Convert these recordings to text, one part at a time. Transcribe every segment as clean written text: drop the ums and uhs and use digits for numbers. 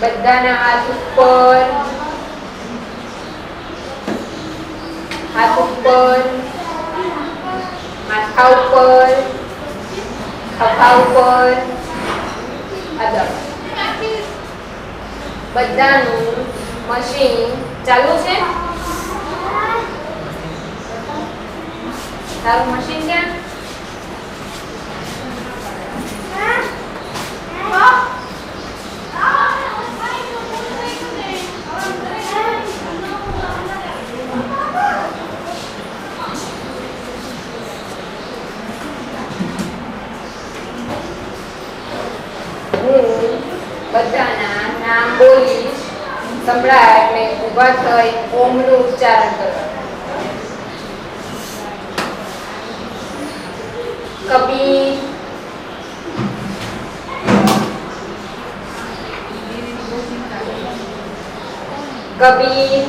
બધાના હાથ ઉપર, હાથ ઉપર, માથા ઉપર, ખભા ઉપર, આગળ. બધાનું મશીન ચાલુ છે. તારું મશીન ક્યાં? બધાના નામ બોલીશ, સંભળાય એટલે ઊભા થઈ ઓમનું ઉચ્ચારણ કરો. કબીર, કબીર,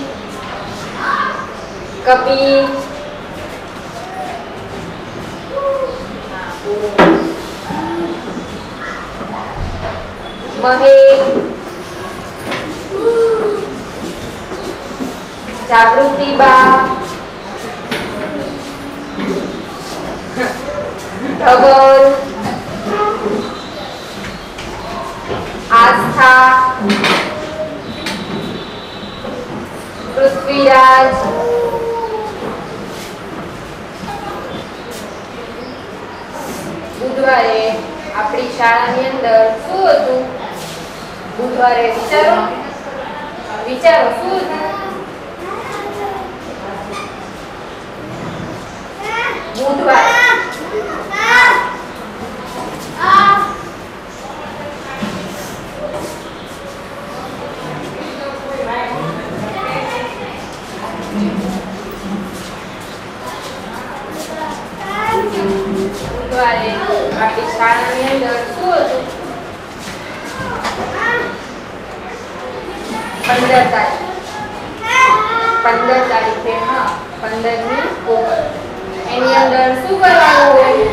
કબીર, મહેશ, જાગૃતિબા, ધવલ, આસ્થા, પૃથ્વીરાજ, બુધવારે આપણી શાળાની અંદર શું હતું? બુધવારે વિચારો, વિચારો શું હતું? બુધવારે આપણી શાળાની અંદર શું હતું? 15 તારીખ, 15 તારીખે, હા 15મી ઓગસ્ટ. એની અંદર શું કરવાનું હોય?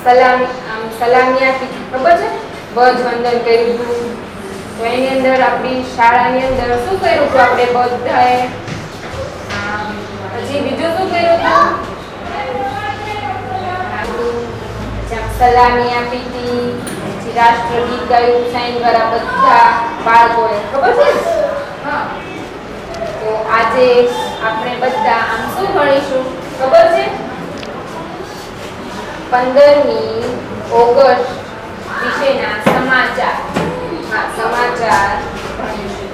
સલામી, આમ સલામી આપી, ખબર છે? ધ્વજવંદન કર્યું હતું. તો એની અંદર આપણી શાળાની અંદર શું કર્યું હતું આપણે બધાએ? પછી બીજું શું કર્યું હતું? સલામી આપી હતી, પછી રાષ્ટ્રગીત ગાયું સાઈન દ્વારા બધા બાળકોએ, ખબર છે? હા. તો આજે આપણે બધા આમ શું ભણીશું ખબર છે? 15મી ઓગસ્ટ વિશેના સમાચાર. હા, સમાચાર ભણીશું.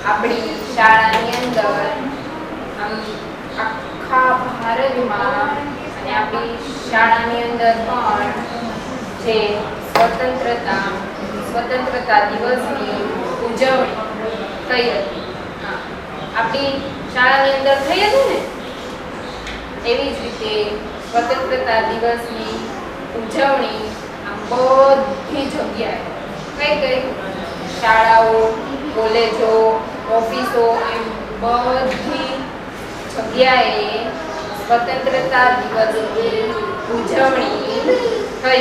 આપણી શાળાની અંદર આખા ભારતમાં અને આપણી શાળાની અંદર પણ જે સ્વતંત્રતા દિવસની ઉજવણી થઈ હતી. આપણી શાળાની અંદર થઈ હતી ને, એવી જ રીતે સ્વતંત્રતા દિવસની ઉજવણી આમ બધી જગ્યાએ કઈ શાળાઓ, કોલેજો, ઓફિસો, એમ બધી જગ્યાએ સ્વતંત્રતા દિવસની ઉજવણી થઈ છે.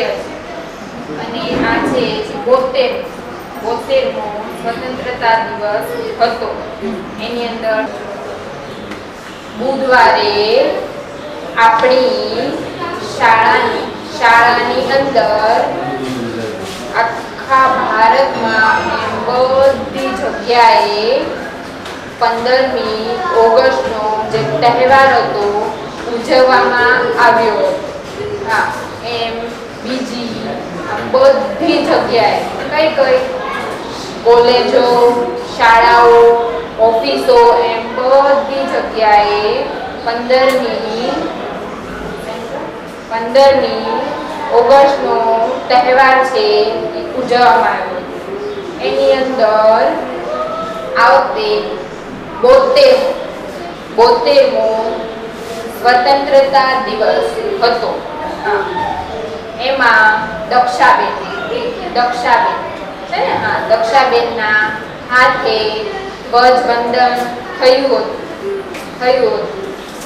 અને આ છે 72 72મો સ્વતંત્રતા દિવસ હતો. એની અંદર બુધવારે આપણી શાળાની અંદર આખા ભારતમાં બધી જગ્યાએ 15મી ઓગસ્ટનો જે તહેવાર હતો ઉજવવામાં આવ્યો. હા, એમ બીજી બધી જગ્યાએ કઈ કોલેજો, શાળાઓ, ઓફિસો એમ બધી જગ્યાએ 15મી ઓગસ્ટનો તહેવાર છે એ ઉજવવામાં આવ્યો. એની અંદર આ વખતે 72મો સ્વતંત્રતા દિવસ હતો. એમાં દક્ષાબેન છે ને, હા, દક્ષાબેનના હાથે ધ્વજવંદન થયું હતું.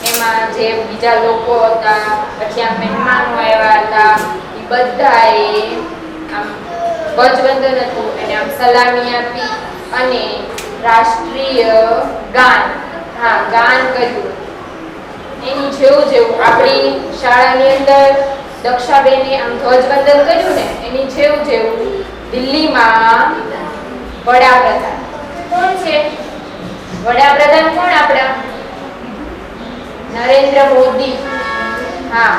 એમાં જે બીજા લોકો હતા, પછી આ મહેમાનો આવ્યા હતા, એ બધાએ આમ ધ્વજવંદન હતું એને આમ સલામી આપી અને રાષ્ટ્રીય ગાન કર્યું. એની જેવું આપણી શાળાની અંદર દક્ષાબેને આમ ધ્વજવંદન કર્યું ને, એની જેવું દિલ્હીમાં વડાપ્રધાન કોણ છે? વડાપ્રધાન કોણ આપણા? નરેન્દ્ર મોદી. હા,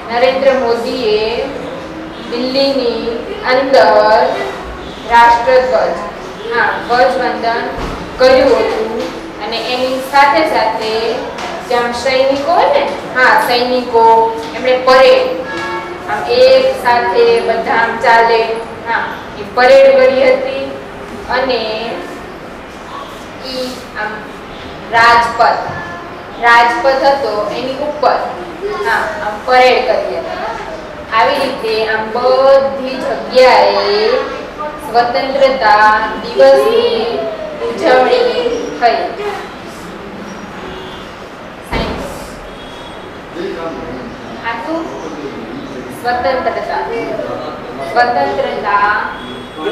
નરેન્દ્ર મોદીએ દિલ્હીની અંદર ધ્વજવંદન કર્યું હતું. અને એની સાથે જ્યાં સૈનિકો હોય ને, હા, સૈનિકો એમણે પરેડ આમ એક સાથે બધા આમ ચાલે, હા, એ પરેડ કરી હતી. અને ઈ આમ રાજપથ હતો એની ઉપર, હા, આમ પરેડ કરી હતી. આવી રીતે આમ બધી જગ્યાએ સ્વતંત્રતા દિવસની ઉજવણી થઈ. આટલું સ્વતંત્રતા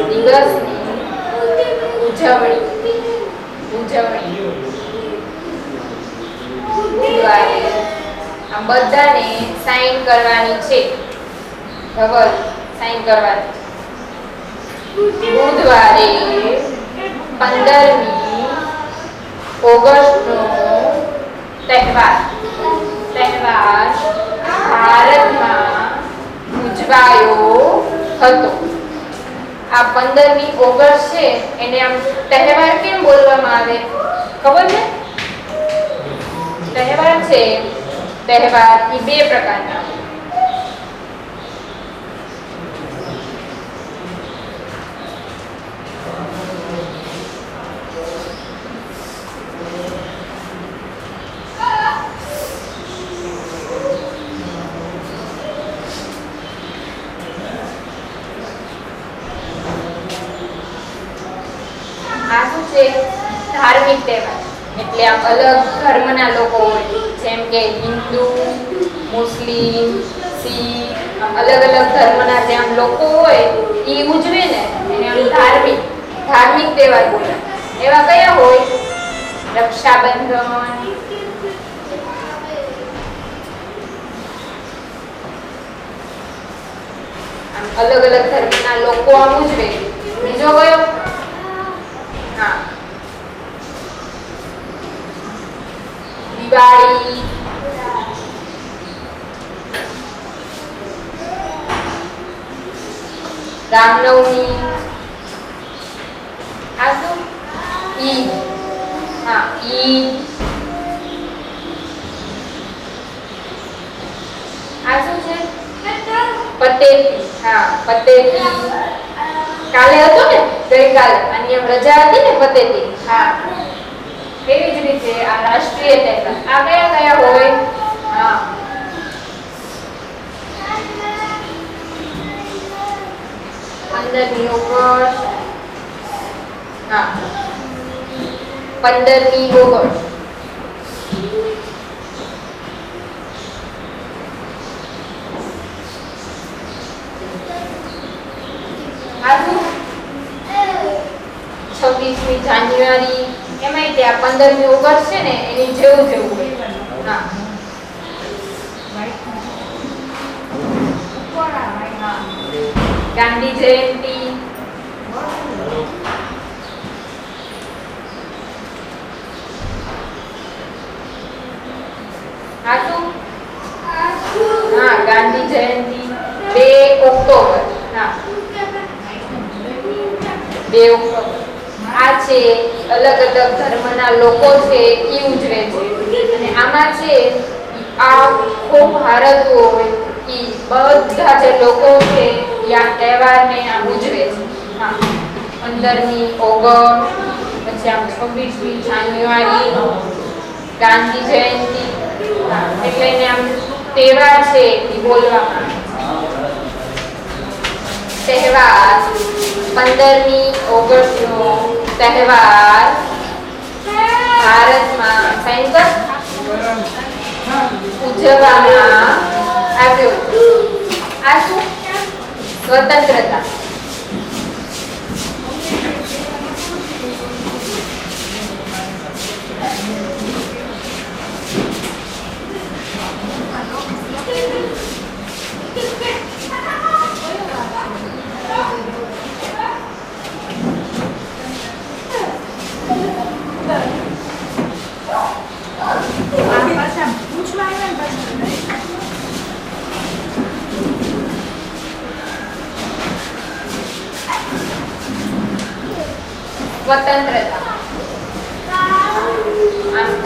દિવસની ઉજવણી બુધવારે આ બધાને સાઈન કરવાની છે. ધવલ સાઈન કરવાની. બુધવારે 15મી ઓગસ્ટનો તહેવાર ભારતમાં ઉજવાયો હતો. આ 15મી ઓગસ્ટ છે એને આમ તહેવાર કેમ બોલવામાં આવે ખબર છે? તહેવાર એ બે પ્રકારના. ધાર્મિક તહેવાર એટલે આમ અલગ ધર્મના લોકો હોય, જેમ કે હિન્દુ, મુસ્લિમ, શીખ, અલગ ધર્મના જે આમ લોકો હોય એ ઉજવે ને એને આમ ધાર્મિક તહેવાર બોલે. એવા કયા હોય? રક્ષાબંધન, આમ અલગ ધર્મના લોકો આમ ઉજવે. બીજો કયો? હા, દિવાળી, રામનવમી, આ શું? ઈદ. હા, ઈદ. આ શું છે? પતેતી. હા, પતેતી કાલે હતો ને, ગઈકાલે આની રજા હતી ને, પતેતી. હા, એવી જ રીતે આ રાષ્ટ્રીય તહેવાર આ કયા હોય? હા, 15મી ઓગસ્ટ. હા, 15મી ઓગસ્ટ. આ શું? 26મી જાન્યુઆરી એમાંય તે આ 15મી ઓગસ્ટ છે ને એની જેવું જેવું હોય. હા ગાંધી જયંતિ હા ગાંધી જયંતિ 2 ઓક્ટોબર. હા 2 ઓક્ટોબર આ છે અલગ અલગ ધર્મના લોકો છે એ ઉજવે છે અને આમાં છે આખો ભારત હોય એ બધા જે લોકો છે એ આ તહેવારને આમ ઉજવે છે. હા 15મી ઓગસ્ટ પછી આમ 26મી જાન્યુઆરી ગાંધી જયંતિ એટલે એને આમ તહેવાર છે એ બોલવામાં આવે છે. તહેવાર 15મી ઓગસ્ટનો તહેવાર ભારતમાં ઉજવવામાં આવ્યો. આ શું? સ્વતંત્રતા.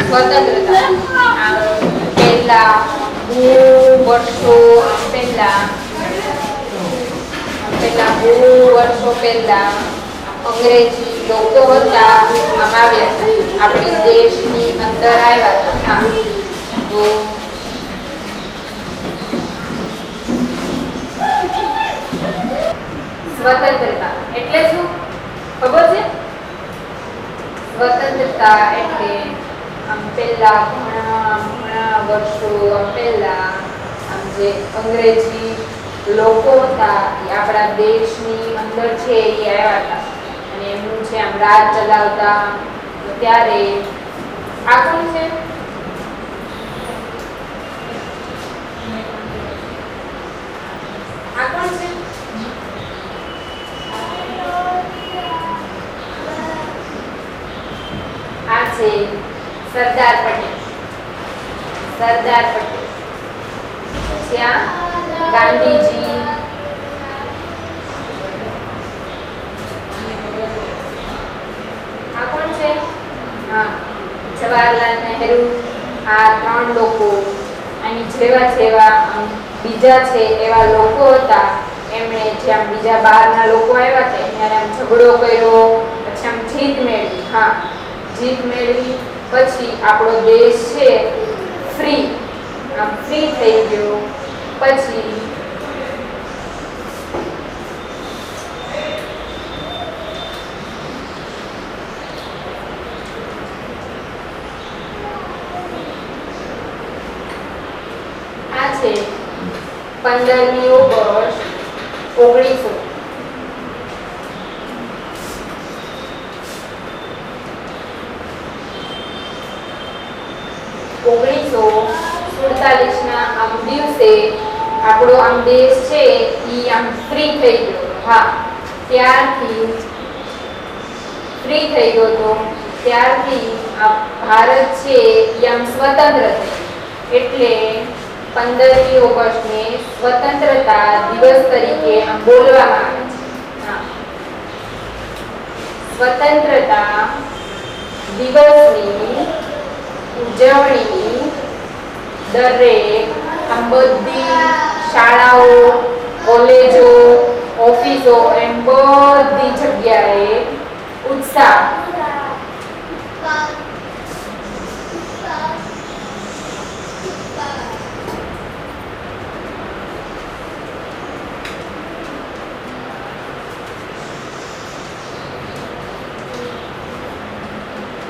સ્વતંત્રતા પહેલા બહુ વર્ષો પહેલા અંગ્રેજી લોકો હતા આમ આવ્યા હતા આપણી દેશની અંદર આવ્યા હતા. તો સ્વતંત્રતા એટલે શું ખબર છે? સ્વતંત્રતા એટલે આમ પહેલા ઘણા વર્ષો પહેલા આમ જે અંગ્રેજી લોકો હતા એ આપણા દેશની અંદર છે એ આવ્યા હતા અને એમનું છે આમ રાજ ચલાવતા. ત્યારે આ કોણ છે? આ કોણ છે? આ છે સરદાર પટેલ. સરદાર પટેલ. પછી આ ગાંધીજી. આ કોણ છે? હા જવાહરલાલ નહેરુ. આ 3 લોકો આની જેવા જેવા બીજા છે એવા લોકો હતા. એમણે જ્યાં બીજા બહારના લોકો આવ્યા હતા ત્યારે આમ ઝઘડો કર્યો પછી આમ જીત મેળવી. હા જીત મેળવી પછી આપણો દેશ છે ફ્રી થઈ ગયો. પછી આ છે 15મી ઓગસ્ટ 1900. આમ દિવસે આપણો આમ દેશ છે ઈ આમ ફ્રી થઈ ગયો. હા ત્યારથી ફ્રી થઈ ગયો તો ત્યારથી આ ભારત છે ઈ આમ સ્વતંત્ર થયો. એટલે 15મી ઓગસ્ટને સ્વતંત્રતા દિવસ તરીકે આમ બોલવામાં આવે છે. હા સ્વતંત્રતા દિવસની ઉજવણી દરેક આમ બધી શાળાઓ, કોલેજો, ઓફિસો એમ બધી જગ્યાએ ઉત્સાહ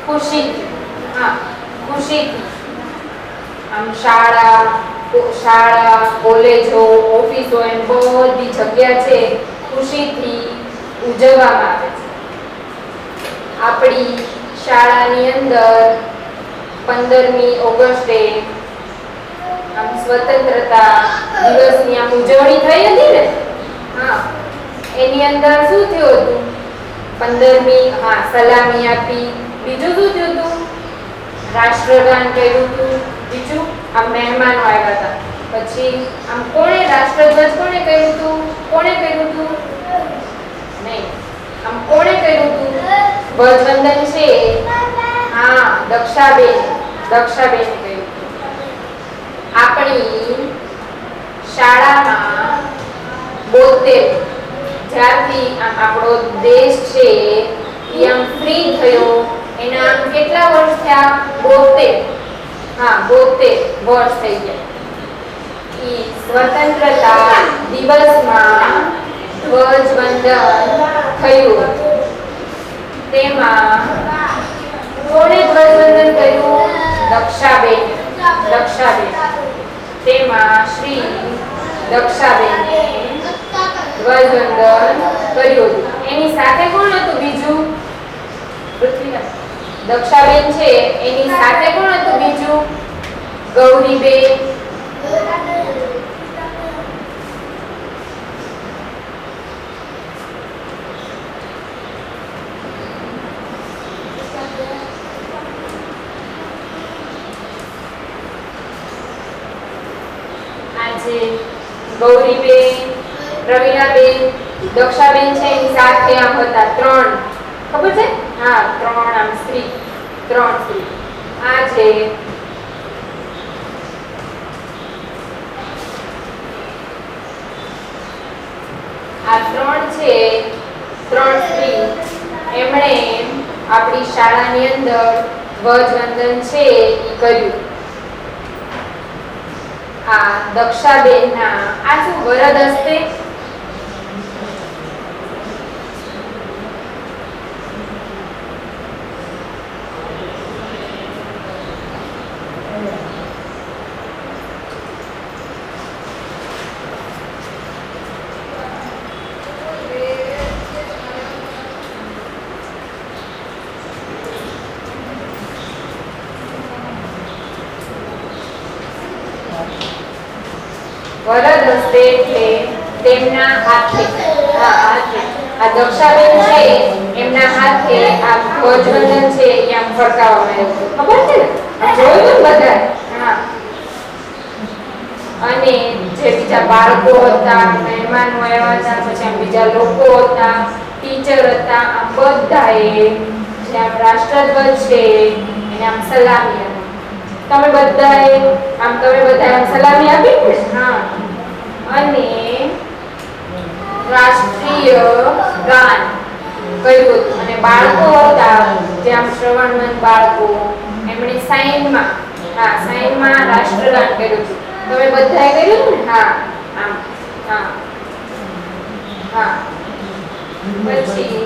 ખુશીથી. હા ખુશીથી આમ શાળા કોલેજો ઓફિસો એમ બધી જગ્યા છે ખુશીથી ઉજવવામાં આવે છે. આપણી શાળાની અંદર 15મી ઓગસ્ટે આમ સ્વતંત્રતા દિવસની આમ ઉજવણી થઈ હતી ને, હા, એની અંદર શું થયું હતું? 15મી સલામી આપી. બીજું શું થયું હતું? રાષ્ટ્રગાન કર્યું હતું. બીજું આમ મહેમાનો આવ્યા હતા. પછી આમ કોણે રાષ્ટ્રધ્વજ કોણે કર્યું હતું? કોણે કર્યું હતું? નહીં, આમ કોણે કર્યું હતું? ધ્વજવંદન છે, હા, દક્ષાબેન કર્યું હતું. આપણી શાળામાં 72 જ્યારથી આમ આપણો દેશ છે એ આમ ફ્રી થયો એના આમ કેટલા વર્ષ થયા? 72. હા, 72 વર્ષ થઈ ગયા. ઈ સ્વતંત્રતા દિવસમાં ધ્વજવંદન થયું. તેમાં કોણે ધ્વજવંદન કર્યું? દક્ષાબેન. તેમાં શ્રી દક્ષાબેને ધ્વજવંદન કર્યું. એની સાથે કોણ હતું બીજું? દક્ષાબેન છે, એની સાથે કોણ હતું બીજું? ગૌરીબેન. ગૌરીબેન, પ્રવીણાબેન, દક્ષાબેન છે એની સાથે આમ હતા 3. ખબર છે? હા, 3 આમ સ્ત્રી. આ છે આ 3 છે, 3 સ્ત્રી. એમણે આપણી શાળાની અંદર ધ્વજવંદન છે એ કર્યું. આ દક્ષાબેનના આ શું વરદ હસ્તે વરદ હસ્તે એટલે તેમના હાથે, આ દક્ષાબેન છે એમના હાથે આ ધ્વજવંદન છે એ આમ ફરકાવવામાં આવ્યું. ખબર છે ને? જોયું બધા? હા. અને જે બીજા બાળકો હતા, મહેમાનો આવ્યા હતા, પછી આમ બીજા લોકો હતા, ટીચર હતા, આ બધાએ જે આમ રાષ્ટ્રધ્વજ છે એને આમ સલામી આપી. તમે બધાએ આમ સલામી આપી ને? હા. અને રાષ્ટ્રીય ગાન કર્યું. અને બાળકો હતા જે આમ શ્રવણમંદ બાળકો, એમણે સાઈનમાં રાષ્ટ્રગાન કર્યું. તમે બધાએ કર્યું ને? હા, આમ, હા. પછી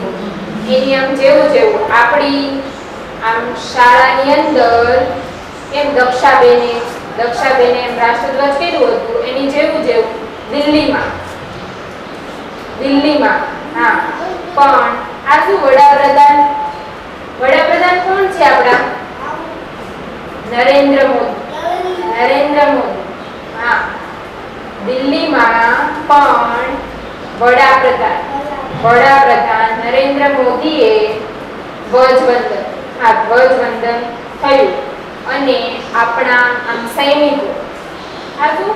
એની આમ જેવું આપણી આમ શાળાની અંદર એમ દક્ષાબેને એમ રાષ્ટ્રધ્વજ કર્યું હતું. એની જેવું દિલ્હીમાં, હા. પણ આ શું વડાપ્રધાન કોણ છે આપણા? નરેન્દ્ર મોદી. હા. દિલ્હીમાં પણ વડાપ્રધાન નરેન્દ્ર મોદીએ ધ્વજવંદન થયું. અને આપણા આમ સૈનિકો આ શું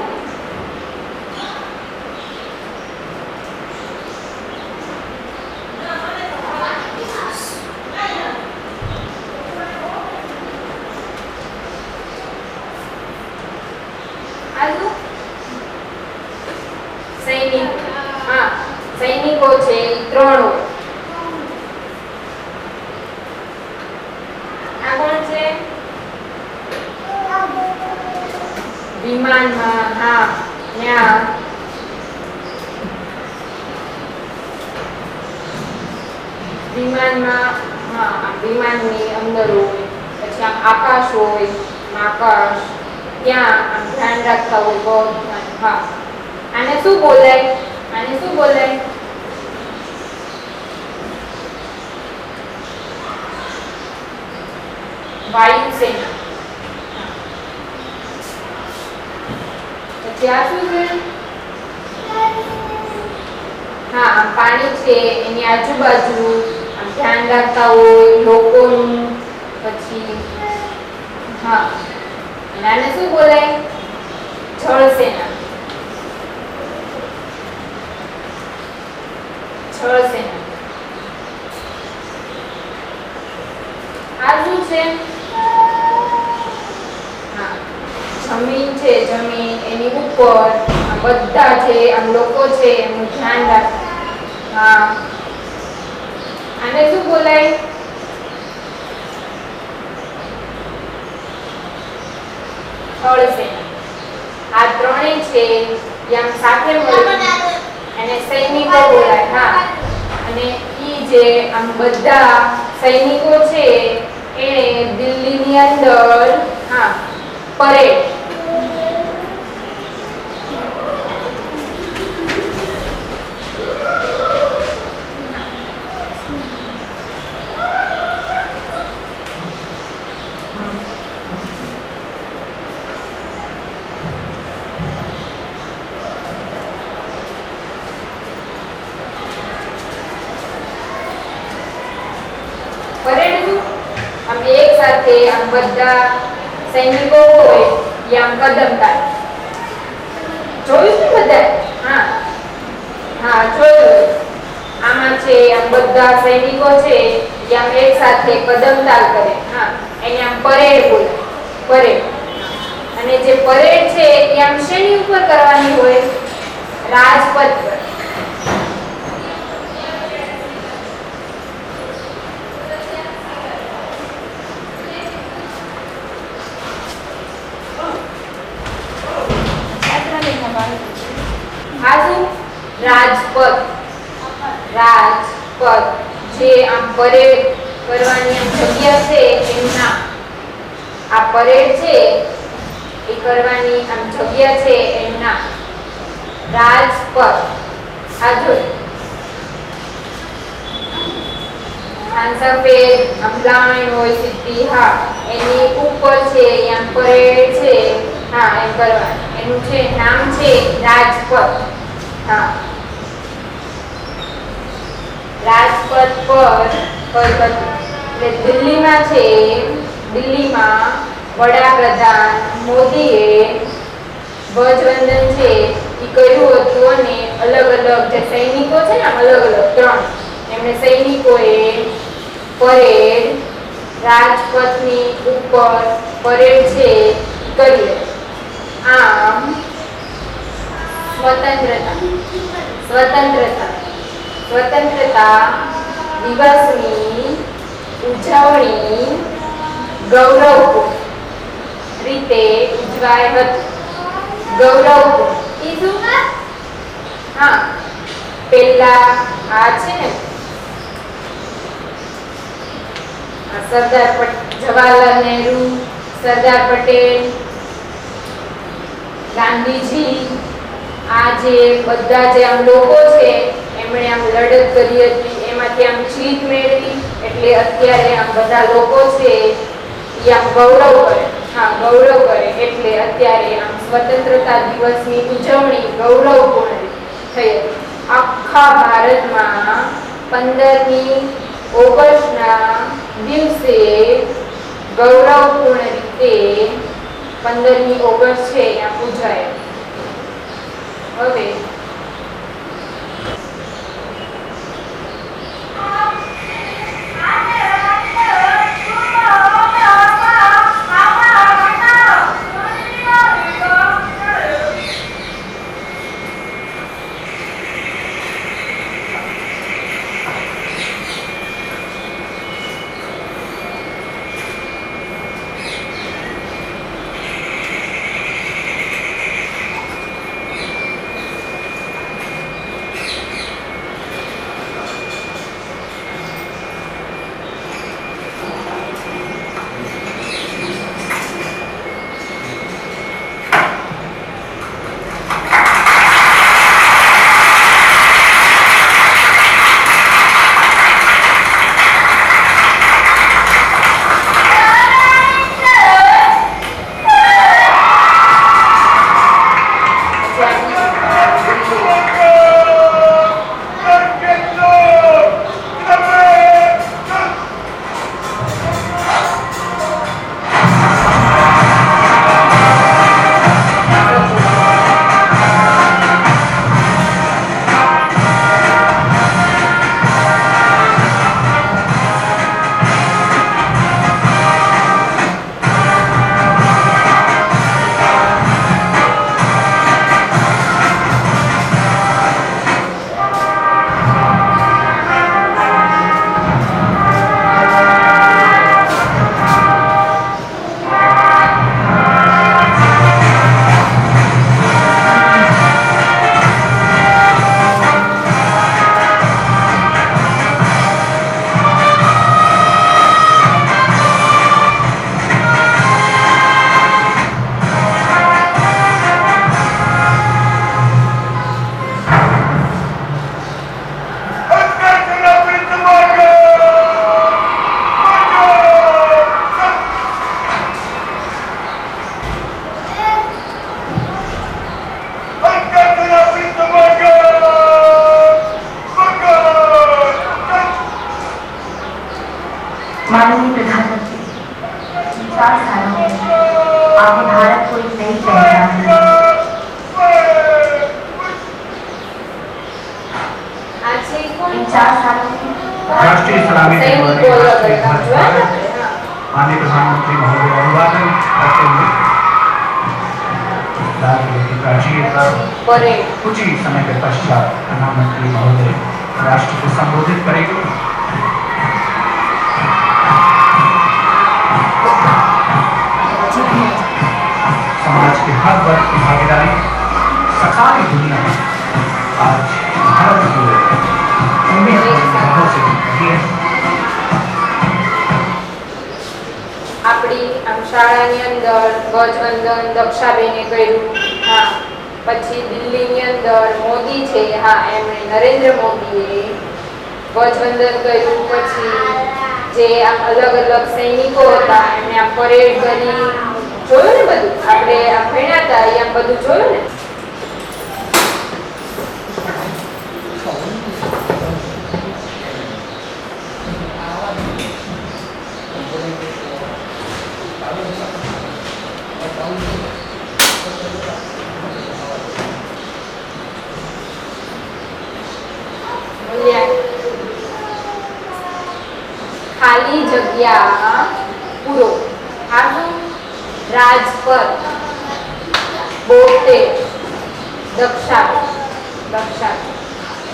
સૈનિકો છે 3 આ કોણ છે? વિમાનમાં, હા, ત્યાં વિમાનની અંદર હોય, પછી આમ આકાશ હોય, આકાશ ત્યાં આમ ધ્યાન રાખતા હોય બહુ. હા. આને શું બોલાય? વાયુસેના. પછી આ શું છે? હા, આમ પાણી છે એની આજુબાજુ આમ ધ્યાન રાખતા હોય લોકોનું. પછી હા, અને આને શું બોલાય? જળસેના. જળસેના. આ શું છે? હા, જમીન છે, જમીન એની ઉપર આ બધા છે આમ લોકો છે એનું ધ્યાન રાખે. હા, આને શું બોલાય? થળસેના. આ ત્રણેય છે એ આમ સાથે મળી અને સૈનિકો બોલાય. હા, અને ઈ જે આમ બધા સૈનિકો છે એને દિલ્હીની અંદર હા પરેડ આમ એક સાથે આમ બધા સૈનિકો હોય એ આમ કદમ તારે. જોયું ને બધા? હા હા જોયું. આમાં છે આમ બધા સૈનિકો છે એ આમ એક સાથે કદમતાલ કરે. હા, એને આમ પરેડ બોલે. પરેડ. અને જે પરેડ છે એ આમ શેની ઉપર કરવાની હોય? રાજપથ પર. રાજપથ. રાજપથ જે આમ પરેડ કરવાની જગ્યા છે એનું નામ. આ પરેડ છે એ કરવાની આમ જગ્યા છે એનું નામ રાજપથ. આ જોઈ સફેદ આમ લાઈન હોય સીધી. હા, એની ઉપર છે આમ પરેડ છે. હા, એમ કરવાનું. એનું છે નામ છે રાજપથ. હા, રાજપથ પર એટલે દિલ્હીમાં છે. દિલ્હીમાં વડાપ્રધાન મોદીએ ધ્વજવંદન છે એ કર્યું હતું અને અલગ અલગ જે સૈનિકો છે ને અલગ અલગ ત્રણ એમને સૈનિકોએ પરેડ રાજપથની ઉપર પરેડ છે કરી. આમ સ્વતંત્રતા દિવસની ઉજવણી ગૌરવપૂર્ણ રીતે ઉજવાય હતી. ગૌરવપૂર્ણ કીધું? હા, પેલા આ છે ને સરદાર જવાહરલાલ નહેરુ, સરદાર પટેલ, ગાંધીજી, આ જે બધા જે આમ લોકો છે એમણે આમ લડત કરી હતી એમાંથી આમ જીત મેળવી એટલે અત્યારે આમ બધા લોકો છે એ આમ ગૌરવ કરે. હા, ગૌરવ કરે એટલે અત્યારે આમ સ્વતંત્રતા દિવસની ઉજવણી ગૌરવપૂર્ણ થઈ હતી. આખા ભારતમાં 15મી ઓગસ્ટના દિવસે ગૌરવપૂર્ણ રીતે 15મી ઓગસ્ટ છે અહીંયા ઉજવાય. હવે राष्ट्रीय सलामी सैनिको अलग अलग आम જોયા ને આપણે? હા. माननीय प्रधानमंत्री महोदय अभिवादन करते हुए राज्य की प्राचीनता परेड कुछ ही समय के पश्चात प्रधानमंत्री महोदय राष्ट्र को संबोधित करेंगे। समाज के हर वर्ग की भागीदारी सारी दुनिया में आज भारत की उम्मीद से रही है। આપણી આમ શાળાની અંદર ધ્વજવંદન દક્ષાબેને કર્યું, હા. પછી દિલ્હીની અંદર મોદી છે, હા, એમણે નરેન્દ્ર મોદીએ ધ્વજવંદન કર્યું. પછી જે આમ અલગ અલગ સૈનિકો હતા એમણે આ પરેડ કરી, જોયું ને બધું? આપણે આ ભણ્યા હતા એ આમ બધું જોયું ને? ખાલી જગ્યા પૂરો. આગળ રાજપથ, બોટેડ, દક્ષા.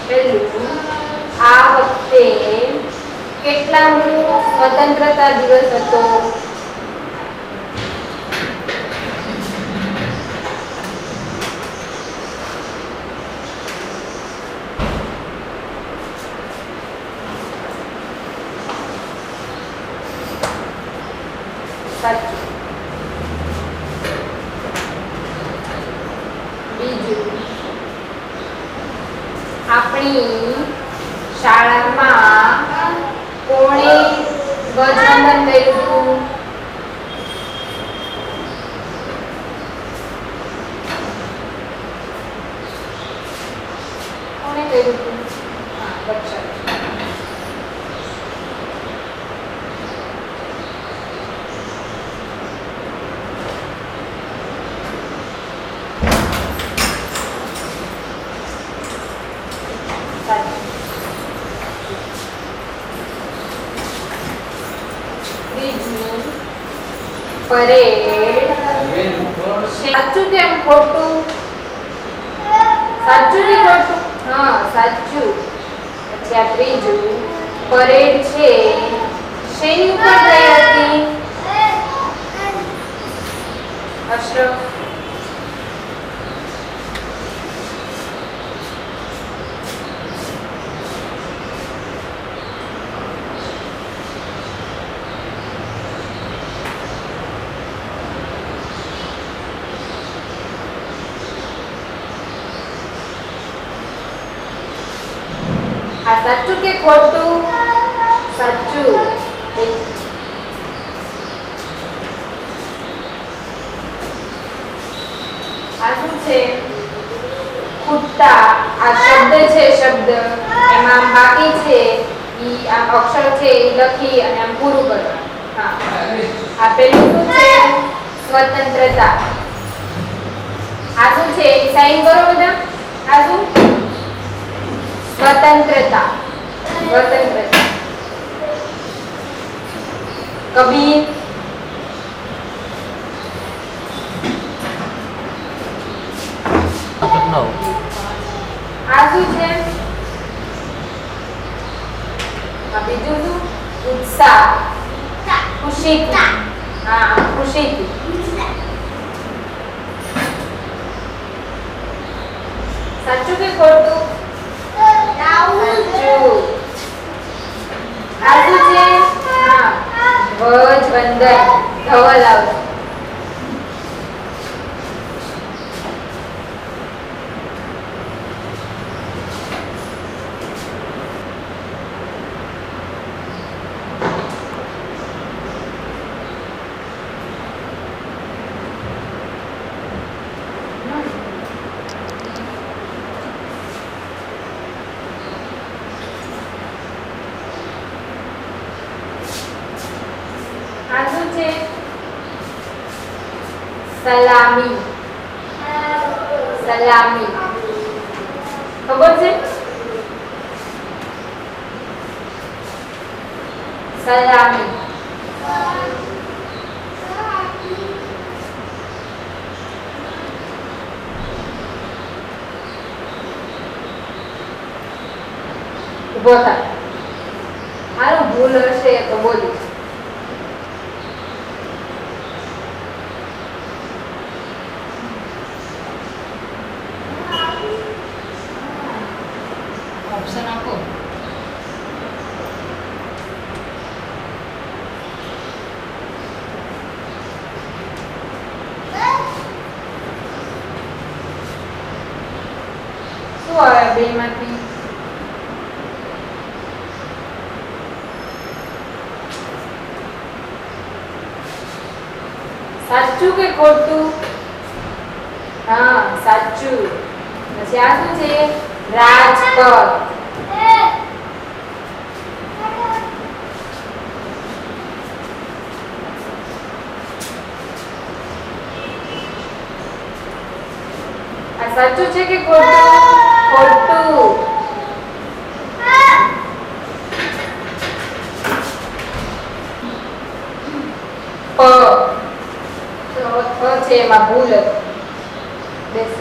પહેલું, આ વખતે કેટલામો સ્વતંત્રતા દિવસ હતો? સાચું. બીજું, આપણી શાળામાં કોણે ધ્વજવંદન કર્યું હતું? કોણે કર્યું હતું? હા, દક્ષા. પરેડ સાચું કેમ ખોટું? સાચું કે ખોટું? હા, સાચું. પછી આ ત્રીજું, પરેડ છે શેની ઉપર થઈ હતી? અશરફ. આ સાચું કે ખોટું? સાચું. આ શું છે? કુત્તા. આ શબ્દ છે, શબ્દ એમાં બાકી છે ઈ આ અક્ષર છે ઈ લખી અને આમ પૂરું કરવાનું. હા. આ પેલું શું છે? સ્વતંત્રતા. આ શું છે? સાઈન કરો બધા. આ શું? स्वतंत्रता. स्वतंत्रता. कबीर. આ શું છે? આ બીજું શું? ઉત્સાહ. ખુશીથી. હા, ખુશીથી. સાચું કે ખોટું? ધ્વજવંદન. ધવલ આવશે. આ શું છે? સલામી. સલામી ખબર છે? સલામી. ઉભો થાય. હારું ભૂલ હશે તો બોલીશ. ઓપ્શન આપો. શું આવે બેમાંથી? સાચું કે ખોટું? હા સાચું. પછી આ શું છે? રાજપથ. આ સાચું છે કે ખોટું? ખોટું. પ છે એમાં ભૂલ હતી. બેસ.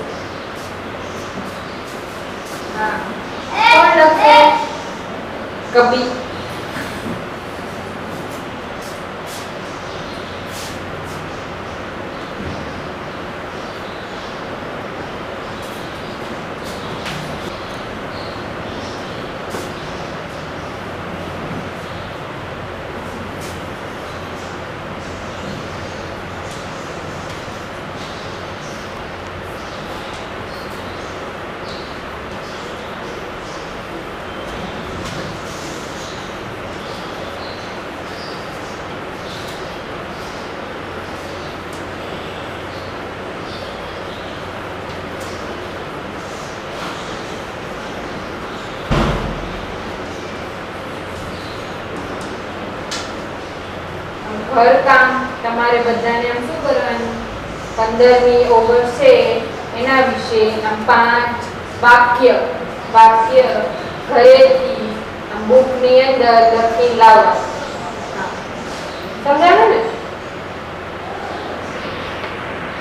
હા કોણ લખે? કબીર. ઘરકામ તમારે બધાને આમ શું કરવાનું? 15મી ઓગસ્ટ છે એના વિશે આમ 5 વાક્ય ઘરેથી આમ બુકની અંદર લખીને લાવવા. સમજાયું?